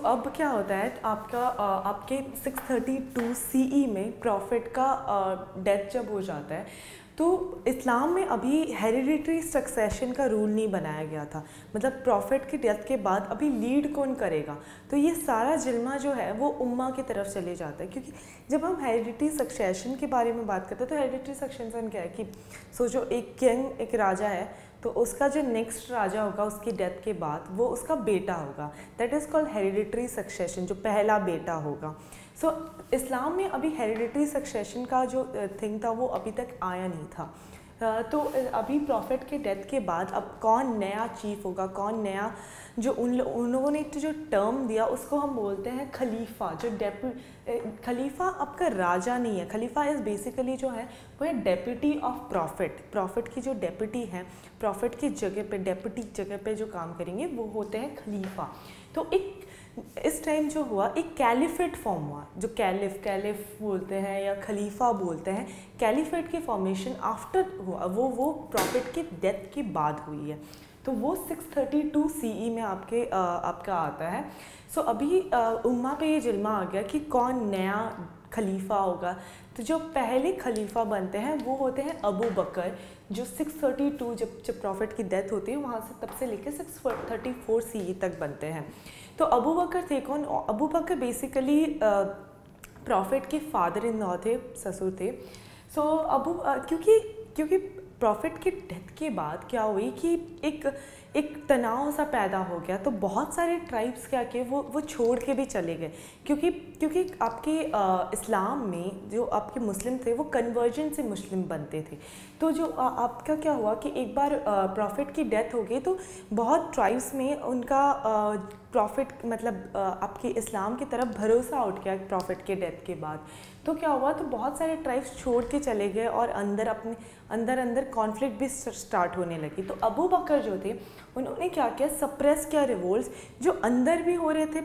अब क्या होता है आपका आपके 632 सीई में प्रॉफिट का डेथ जब हो जाता है तो इस्लाम में अभी हेरिडिटरी सक्सेशन का रूल नहीं बनाया गया था। मतलब प्रॉफिट की डेथ के बाद अभी लीड कौन करेगा, तो ये सारा जिल्मा जो है वो उम्मा की तरफ चले जाता है। क्योंकि जब हम हेरिडिटरी सक्सेशन के बारे में बात करते हैं तो हेरिडिटरी सक्सेशन क्या है कि सोचो एक किंग, एक राजा है, तो उसका जो नेक्स्ट राजा होगा उसकी डेथ के बाद वो उसका बेटा होगा, that is called hereditary succession, जो पहला बेटा होगा। इस्लाम में अभी हेरिडिटरी सक्सेशन का जो थिंग था वो अभी तक आया नहीं था। तो अभी प्रॉफिट के डेथ के बाद अब कौन नया चीफ होगा, कौन नया, जो उन लोगों ने जो टर्म दिया उसको हम बोलते हैं खलीफा। जो खलीफा आपका राजा नहीं है, खलीफा इज़ बेसिकली जो है वो है डेप्यूटी ऑफ प्रॉफिट। प्रॉफिट की जो डेप्यूटी हैं, प्रॉफिट की जगह पे, डेप्यूटी जगह पे जो काम करेंगे वो होते हैं खलीफा। तो एक इस टाइम जो हुआ एक कैलिफेट फॉर्म हुआ, जो कैलिफ बोलते हैं या खलीफा बोलते हैं। कैलिफेट की फॉर्मेशन आफ्टर हुआ, वो प्रॉफिट की डेथ के बाद हुई है। तो वो 632 सीई में आपका आता है। अभी उम्मा पे ये जिल्मा आ गया कि कौन नया खलीफा होगा। तो जो पहले खलीफा बनते हैं वो होते हैं अबू बकर, जो 632 जब प्रॉफिट की डेथ होती है वहाँ से तब से लेकर 634 सीई तक बनते हैं। तो अबू बकर थे कौन? अबू बकर बेसिकली प्रॉफिट के फादर इन लॉ थे, ससुर थे। क्योंकि प्रॉफिट की डेथ के बाद क्या हुई कि एक तनाव सा पैदा हो गया, तो बहुत सारे ट्राइब्स क्या किए वो छोड़ के भी चले गए। क्योंकि आपके इस्लाम में जो आपके मुस्लिम थे वो कन्वर्जन से मुस्लिम बनते थे। तो जो आपका क्या हुआ कि एक बार प्रॉफिट की डेथ हो गई तो बहुत ट्राइब्स में उनका प्रॉफिट मतलब आपके इस्लाम की तरफ भरोसा उठ गया प्रॉफिट के डेथ के बाद। तो क्या हुआ, तो बहुत सारे ट्राइब्स छोड़ के चले गए और अंदर कॉन्फ्लिक्ट भी स्टार्ट होने लगी। तो अबू बकर जो थे उन्होंने क्या किया, सप्रेस किया रिवोल्ट्स जो अंदर भी हो रहे थे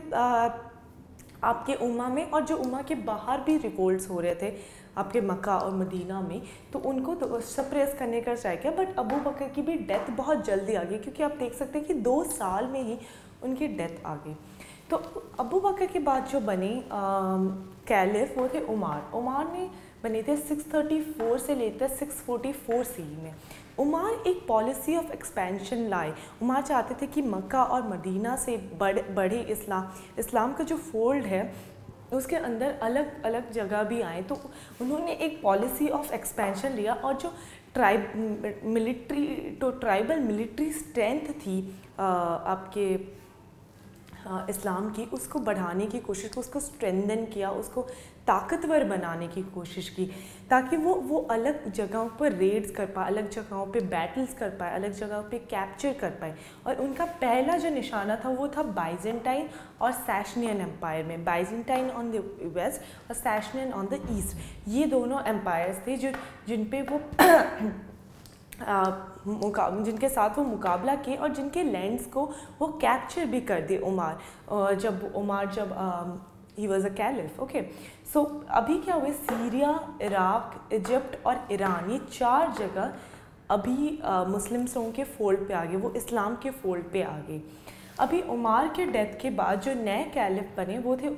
आपके उम्मा में, और जो उम्मा के बाहर भी रिवोल्ट्स हो रहे थे आपके मक्का और मदीना में। तो उनको तो सप्रेस करने का ट्राई किया, बट अबू बकर की भी डेथ बहुत जल्दी आ गई, क्योंकि आप देख सकते हैं कि 2 साल में ही उनकी डेथ आ गई। तो अबू बकर के बाद जो बने कैलिफ वो थे उमार ने बने थे 634 से लेकर 644 सी में। उमार एक पॉलिसी ऑफ एक्सपेंशन लाए। उमार चाहते थे कि मक्का और मदीना से बढ़े इस्लाम का जो फोल्ड है उसके अंदर अलग अलग जगह भी आए। तो उन्होंने एक पॉलिसी ऑफ एक्सपेंशन लिया, और जो ट्राइबल मिलिट्री स्ट्रेंथ थी आपके इस्लाम की, उसको बढ़ाने की कोशिश, उसको स्ट्रेंथन किया, उसको ताकतवर बनाने की कोशिश की, ताकि वो अलग जगहों पर रेड्स कर पाए, अलग जगहों पे बैटल्स कर पाए, अलग जगहों पे कैप्चर कर पाए। और उनका पहला जो निशाना था वो था बाइजेंटाइन और सैशनियन एम्पायर में। बाइजेंटाइन ऑन द वेस्ट और सैशनियन ऑन द ईस्ट, ये दोनों एम्पायर्स थे जिन पे वो जिनके साथ वो मुकाबला किए और जिनके लैंड्स को वो कैप्चर भी कर दिए उमार जब he was a caliph. Okay, so अभी क्या हुए, सीरिया, इराक, इजिप्ट और ईरान, ये 4 जगह अभी मुस्लिम्सों के फोल्ड पे आ गए, वो इस्लाम के फोल्ड पे आ गए। अभी उमार के डेथ के बाद जो नए कैलिफ बने वो थे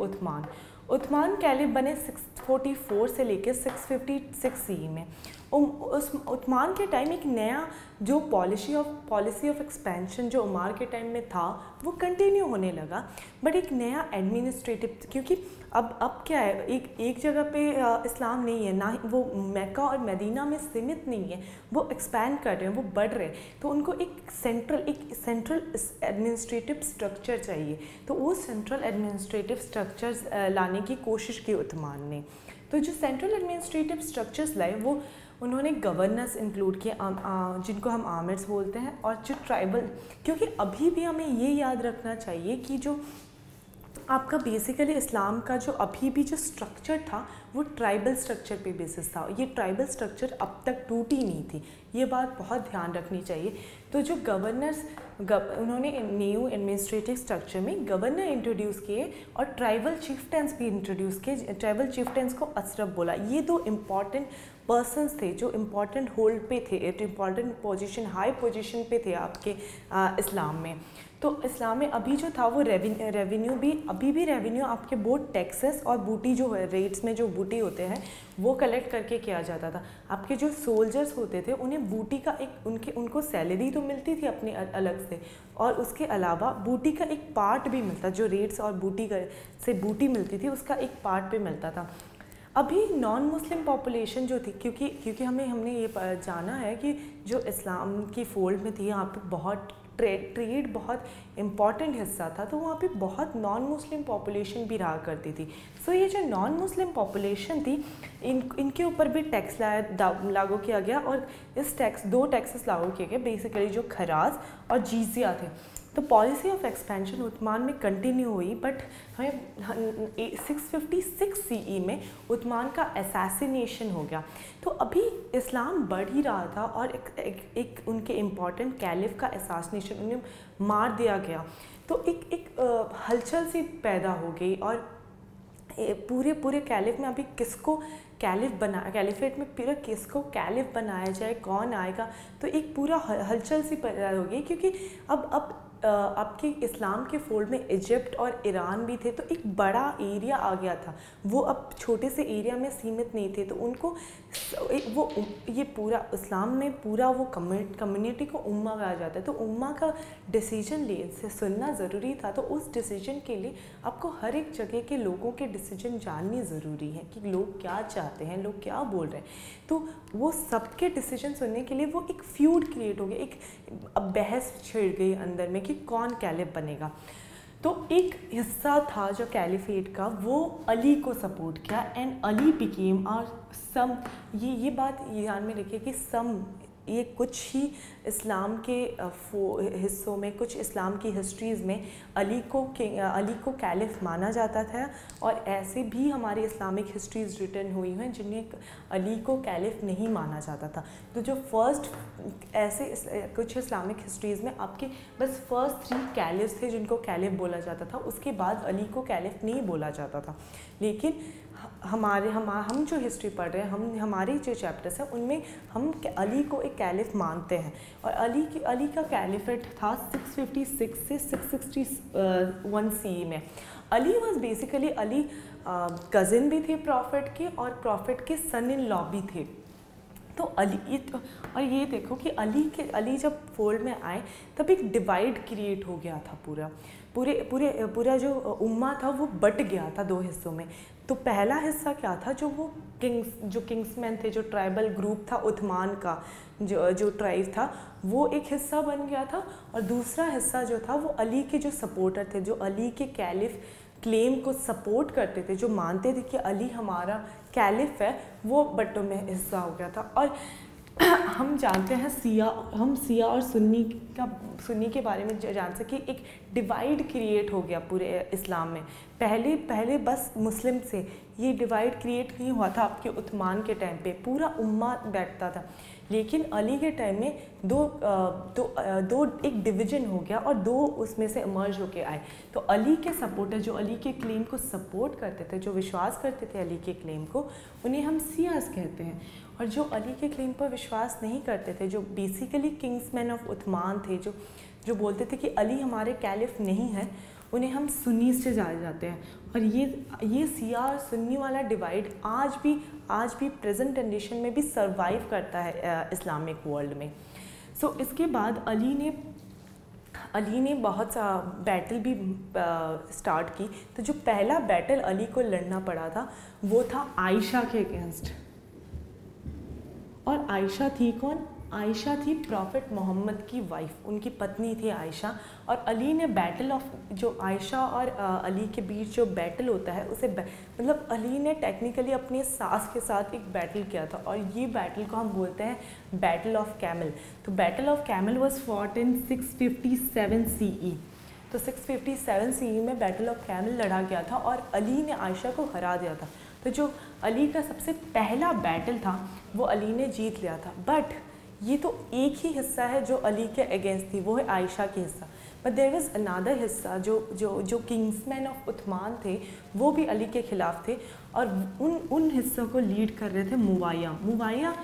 उस्मान कैलिफ बने 644 से लेकर 656 सी में। उस उस्मान के टाइम एक नया जो पॉलिसी ऑफ एक्सपेंशन जो उमार के टाइम में था वो कंटिन्यू होने लगा, बट एक नया एडमिनिस्ट्रेटिव, क्योंकि अब क्या है, एक जगह पे इस्लाम नहीं है, ना वो मक्का और मदीना में सीमित नहीं है, वो एक्सपैंड कर रहे हैं, वो बढ़ रहे हैं। तो उनको एक सेंट्रल एडमिनिस्ट्रेटिव स्ट्रक्चर चाहिए। तो वो सेंट्रल एडमिनिस्ट्रेटिव स्ट्रक्चर्स लाने की कोशिश की उस्मान ने। तो जो सेंट्रल एडमिनिस्ट्रेटिव स्ट्रक्चर्स लाए वो उन्होंने गवर्नर्स इंक्लूड किए, जिनको हम आमिर्स बोलते हैं, और जो ट्राइबल, क्योंकि अभी भी हमें ये याद रखना चाहिए कि जो आपका बेसिकली इस्लाम का जो अभी भी जो स्ट्रक्चर था वो ट्राइबल स्ट्रक्चर पे बेसिस था। ये ट्राइबल स्ट्रक्चर अब तक टूटी नहीं थी, ये बात बहुत ध्यान रखनी चाहिए। तो जो गवर्नर्स उन्होंने न्यू एडमिनिस्ट्रेटिव स्ट्रक्चर में गवर्नर इंट्रोड्यूस किए और ट्राइबल चीफ्टेंस भी इंट्रोड्यूस किए। ट्राइबल चीफ्टेंस को अशरफ बोला। ये 2 इम्पॉर्टेंट पर्सन्स थे जो इम्पॉर्टेंट होल्ड पे थे, एक इम्पॉर्टेंट पोजीशन, हाई पोजीशन पे थे आपके इस्लाम में। तो इस्लाम में अभी जो था वो रेवेन्यू भी अभी भी रेवेन्यू आपके बोथ टैक्सेस और बूटी जो है रेट्स में जो बूटी होते हैं वो कलेक्ट करके किया जाता था। आपके जो सोल्जर्स होते थे उन्हें बूटी का एक उनको सैलरी तो मिलती थी अपनी अलग से, और उसके अलावा बूटी का एक पार्ट भी मिलता, जो रेट्स और बूटी से बूटी मिलती थी उसका एक पार्ट भी मिलता था। अभी नॉन मुस्लिम पॉपुलेशन जो थी, क्योंकि हमने ये जाना है कि जो इस्लाम की फोल्ड में थी यहाँ पे बहुत ट्रेड बहुत इम्पॉर्टेंट हिस्सा था, तो वहाँ पे बहुत नॉन मुस्लिम पॉपुलेशन भी रहा करती थी। सो ये जो नॉन मुस्लिम पॉपुलेशन थी इनके ऊपर भी टैक्स लागू किया गया, और इस दो टैक्सेस लागू किए गए बेसिकली, जो खराज और जीजिया थे। तो पॉलिसी ऑफ एक्सपेंशन उस्मान में कंटिन्यू हुई, बट हमें 656 सीई में उस्मान का असैसिनेशन हो गया। तो अभी इस्लाम बढ़ ही रहा था और एक उनके इम्पॉर्टेंट कैलिफ का असैसिनेशन, उन्हें मार दिया गया। तो एक हलचल सी पैदा हो गई, और पूरे कैलिफ में अभी किसको कैलिफेट में पूरा किसको कैलिफ बनाया जाए, कौन आएगा, तो एक पूरा हलचल सी पैदा हो गई। क्योंकि अब आपके इस्लाम के फोल्ड में इजिप्ट और ईरान भी थे, तो एक बड़ा एरिया आ गया था, वो अब छोटे से एरिया में सीमित नहीं थे। तो उनको वो ये पूरा इस्लाम में पूरा वो कम्युनिटी को उम्मा कहा जाता है, तो उम्मा का डिसीजन से सुनना ज़रूरी था। तो उस डिसीजन के लिए आपको हर एक जगह के लोगों के डिसीजन जाननी ज़रूरी है कि लोग क्या चाहते हैं, लोग क्या बोल रहे हैं। तो वो सबके डिसीजन सुनने के लिए वो एक फ्यूड क्रिएट हो गया, एक बहस छिड़ गई अंदर में कि कौन कैलिफ बनेगा। तो एक हिस्सा था जो कैलिफेट का, वो अली को सपोर्ट किया, एंड अली बिकेम और सम ये बात ध्यान में रखिए कि सम ये कुछ ही इस्लाम के हिस्सों में, कुछ इस्लाम की हिस्ट्रीज़ में अली को कैलिफ माना जाता था, और ऐसे भी हमारी इस्लामिक हिस्ट्रीज़ रिटन हुई हैं जिन्हें अली को कैलिफ नहीं माना जाता था। तो जो फर्स्ट ऐसे कुछ इस्लामिक हिस्ट्रीज़ में आपके बस फर्स्ट 3 कैलिफ्स थे जिनको कैलिफ बोला जाता था, उसके बाद अली को कैलिफ नहीं बोला जाता था। लेकिन हम जो हिस्ट्री पढ़ रहे हैं, हमारे जो चैप्टर्स हैं उनमें हम अली को एक कैलिफ मानते हैं, और अली का कैलिफेट था 656 से 661 सीई में। Ali was basically Ali cousin भी थे प्रॉफिट के, और प्रॉफिट के सन इन लॉ भी थे। तो और ये देखो कि अली जब फोल्ड में आए तब एक डिवाइड क्रिएट हो गया था, पूरा जो उम्मा था वो बट गया था 2 हिस्सों में। तो पहला हिस्सा क्या था, जो किंग्समैन थे, जो ट्राइबल ग्रुप था उस्मान का, जो ट्राइब था, वो एक हिस्सा बन गया था, और दूसरा हिस्सा जो था वो अली के जो सपोर्टर थे, जो अली के कैलिफ क्लेम को सपोर्ट करते थे, जो मानते थे कि अली हमारा कैलिफ है, वो बट्टों में हिस्सा हो गया था। और हम जानते हैं सिया और सुन्नी के बारे में जान सके, एक डिवाइड क्रिएट हो गया पूरे इस्लाम में। पहले बस मुस्लिम से ये डिवाइड क्रिएट नहीं हुआ था, आपके उस्मान के टाइम पे पूरा उम्मा बैठता था, लेकिन अली के टाइम में दो एक डिवीजन हो गया, और 2 उसमें से इमर्ज होके आए। तो अली के सपोर्टर जो अली के क्लेम को सपोर्ट करते थे, जो विश्वास करते थे अली के क्लेम को, उन्हें हम सियास कहते हैं। और जो अली के क्लेम पर विश्वास नहीं करते थे, जो बेसिकली किंग्समैन ऑफ उस्मान थे, जो बोलते थे कि अली हमारे कैलिफ नहीं है, उन्हें हम सुन्नी से जाने जाते हैं। और ये सिया और सुन्नी वाला डिवाइड आज भी प्रेजेंट कंडीशन में भी सर्वाइव करता है इस्लामिक वर्ल्ड में। सो इसके बाद अली ने बहुत सा बैटल भी स्टार्ट की। तो जो पहला बैटल अली को लड़ना पड़ा था वो था आयशा के अगेंस्ट। और आयशा थी कौन? आयशा थी प्रॉफिट मोहम्मद की वाइफ, उनकी पत्नी थी आयशा। और अली ने बैटल ऑफ जो आयशा और अली के बीच जो बैटल होता है उसे मतलब अली ने टेक्निकली अपनी सास के साथ एक बैटल किया था, और ये बैटल को हम बोलते हैं बैटल ऑफ कैमल। तो battle of camel was fought in 657 CE. तो 657 सीई में बैटल ऑफ कैमल लड़ा गया था और अली ने आयशा को हरा दिया था। तो जो अली का सबसे पहला बैटल था वो अली ने जीत लिया था। बट ये तो एक ही हिस्सा है जो अली के अगेंस्ट थी, वो है आयशा के हिस्सा। बट देयर वाज अनदर हिस्सा जो किंग्समैन ऑफ उस्मान थे, वो भी अली के ख़िलाफ़ थे, और उन हिस्सों को लीड कर रहे थे मुवाया।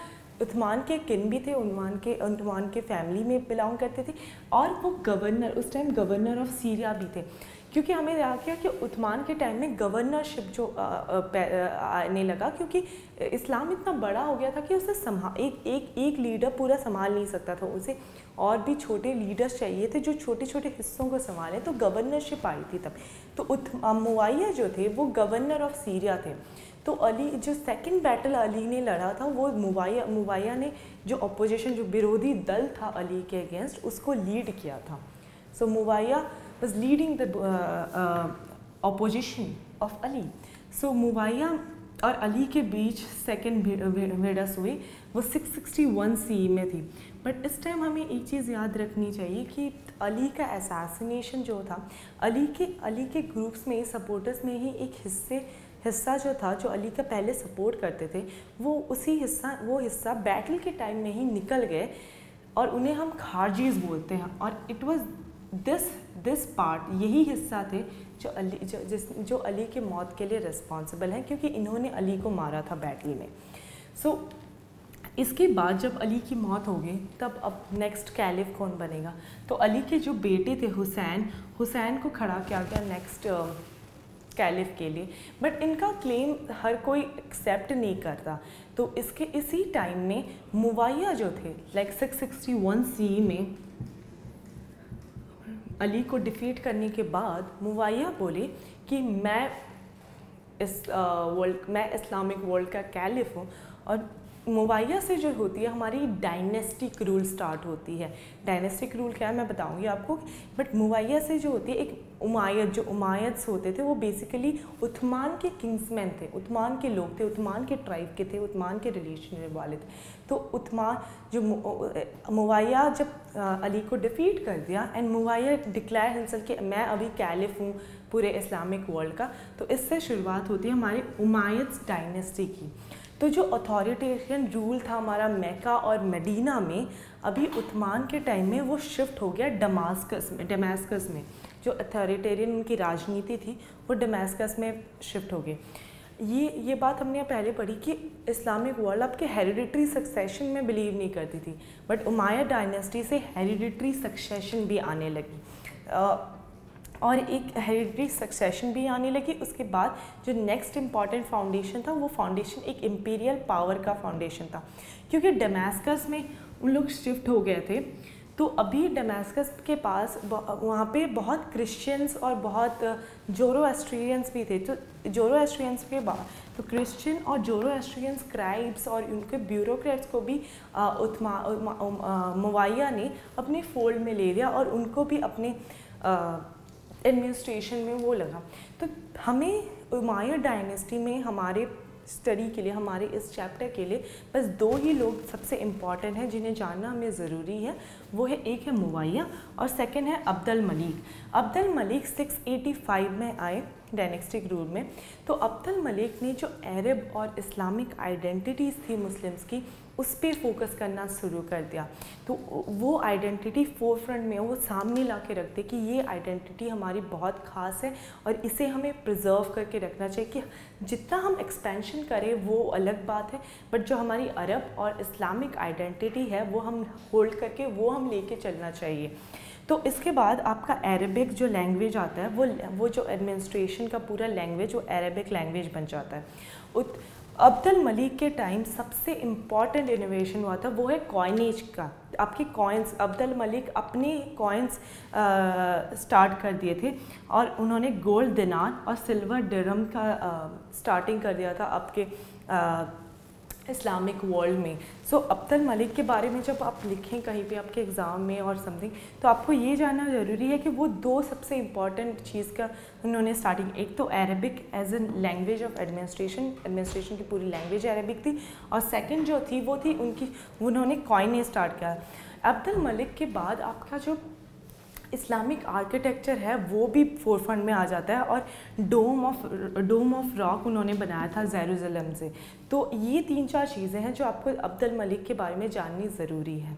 उस्मान के किन भी थे, उस्मान के फैमिली में बिलोंग करते थे, और वो गवर्नर, उस टाइम गवर्नर ऑफ सीरिया भी थे। क्योंकि हमें याद किया कि उस्मान के टाइम में गवर्नरशिप जो आने लगा, क्योंकि इस्लाम इतना बड़ा हो गया था कि उसे एक लीडर पूरा संभाल नहीं सकता था, उसे और भी छोटे लीडर्स चाहिए थे जो छोटे छोटे हिस्सों को संभालें, तो गवर्नरशिप आई थी तब। तो मुआविया जो थे वो गवर्नर ऑफ सीरिया थे। तो अली, जो सेकंड बैटल अली ने लड़ा था, वो मुआविया ने जो अपोजिशन, जो विरोधी दल था अली के अगेंस्ट, उसको लीड किया था। सो Muawiya was leading the opposition of Ali. So Muawiya और अली के बीच सेकेंड भिड़ंत हुई, वो 661 CE में थी। बट इस टाइम हमें एक चीज़ याद रखनी चाहिए कि अली का असैसिनेशन जो था, अली के ग्रुप्स में, सपोर्टर्स में ही एक हिस्सा जो था, जो अली का पहले सपोर्ट करते थे, वो हिस्सा बैटल के टाइम में ही निकल गए, और उन्हें हम खारजीज बोलते हैं। और इट वाज दिस पार्ट, यही हिस्सा थे जो अली के मौत के लिए रिस्पॉन्सिबल हैं, क्योंकि इन्होंने अली को मारा था बैटल में। सो इसके बाद जब अली की मौत हो गई, तब अब नेक्स्ट कैलिफ कौन बनेगा? तो अली के जो बेटे थे हुसैन को खड़ा किया गया नेक्स्ट कैलिफ के लिए। बट इनका क्लेम हर कोई एक्सेप्ट नहीं करता। तो इसी टाइम में मुआविया जो थे, लाइक 661 CE में अली को डिफीट करने के बाद मुआविया बोले कि मैं इस्लामिक वर्ल्ड का कैलिफ हूँ। और मुआविया से जो होती है हमारी डायनेस्टिक रूल स्टार्ट होती है। डायनेस्टिक रूल क्या है मैं बताऊंगी आपको, बट मुआविया से जो होती है एक उमायद्स होते थे, वो बेसिकली उस्मान के किंग्समैन थे, उस्मान के लोग थे, उस्मान के ट्राइब के थे, उस्मान के रिलेशन वाले थे। तो मुआविया जब अली को डिफीट कर दिया, एंड मुआविया डिक्लेयर हिमसेल्फ कि मैं अभी कैलिफ हूँ पूरे इस्लामिक वर्ल्ड का, तो इससे शुरुआत होती है हमारे उमायद्स डायनेस्टी की। तो जो अथॉरिटेरियन रूल था हमारा मक्का और मदीना में, अभी उस्मान के टाइम में वो शिफ्ट हो गया डमास्कस में। जो अथॉरिटेरियन उनकी राजनीति थी वो डमास्कस में शिफ्ट हो गई। ये बात हमने पहले पढ़ी कि इस्लामिक वर्ल्ड आपके हेरिडिटरी सक्सेशन में बिलीव नहीं करती थी, बट उमायद डायनेस्टी से हेरिडिटरी सक्सेशन भी आने लगी, और एक हेरिडिटरी सक्सेशन भी आने लगी। उसके बाद जो नेक्स्ट इम्पॉर्टेंट फाउंडेशन था, वो फाउंडेशन एक इम्पीरियल पावर का फाउंडेशन था, क्योंकि डमास्कस में उन लोग शिफ्ट हो गए थे। तो अभी डमास्कस के पास वहाँ पे बहुत क्रिश्चियंस और बहुत जोरोएस्ट्रियंस भी थे। तो जोरोएस्ट्रियंस के बाद तो क्रिश्चियन और जोरोएस्ट्रियन स्क्राइब्स और उनके ब्यूरोक्रेट्स को भी मुआविया ने अपने फोल्ड में ले लिया, और उनको भी अपने एडमिनिस्ट्रेशन में वो लगा। तो हमें उमायद डायनेस्टी में हमारे स्टडी के लिए, हमारे इस चैप्टर के लिए बस दो ही लोग सबसे इम्पॉर्टेंट हैं जिन्हें जानना हमें ज़रूरी है। वो है, एक है मुआविया और सेकंड है अब्दुल मलिक। अब्दुल मलिक 685 में आए डायनेस्टिक रूल में। तो अब्दुल मलिक ने जो अरब और इस्लामिक आइडेंटिटीज़ थी मुस्लिम्स की, उस पर फोकस करना शुरू कर दिया। तो वो आइडेंटिटी फोरफ्रंट में, वो सामने ला के रखते कि ये आइडेंटिटी हमारी बहुत ख़ास है और इसे हमें प्रिजर्व करके रखना चाहिए। कि जितना हम एक्सपेंशन करें वो अलग बात है, बट जो हमारी अरब और इस्लामिक आइडेंटिटी है वो हम होल्ड करके वो हम लेके चलना चाहिए। तो इसके बाद आपका अरबिक जो लैंग्वेज आता है, वो जो एडमिनिस्ट्रेशन का पूरा लैंग्वेज वो अरबिक लैंग्वेज बन जाता है। अब्दुल मलिक के टाइम सबसे इम्पॉर्टेंट इनोवेशन हुआ था, वो है कॉइनेज का। आपके कॉइन्स, अब्दुल मलिक अपने कॉइन्स स्टार्ट कर दिए थे, और उन्होंने गोल्ड दिनार और सिल्वर दिरहम का स्टार्टिंग कर दिया था आपके इस्लामिक वर्ल्ड में। सो अब्दुल मलिक के बारे में जब आप लिखें कहीं पे आपके एग्ज़ाम में और समथिंग, तो आपको ये जानना ज़रूरी है कि वो दो सबसे इम्पॉर्टेंट चीज़ का उन्होंने स्टार्टिंग, एक तो Arabic as an language of administration की पूरी लैंग्वेज अरबिक थी, और सेकंड जो थी वो थी उन्होंने कॉइनेज स्टार्ट किया। अब्दुल मलिक के बाद आपका जो इस्लामिक आर्किटेक्चर है वो भी फोरफ्रंट में आ जाता है, और डोम ऑफ रॉक उन्होंने बनाया था जेरूसलम से। तो ये 3-4 चीज़ें हैं जो आपको अब्दुल मलिक के बारे में जाननी ज़रूरी है।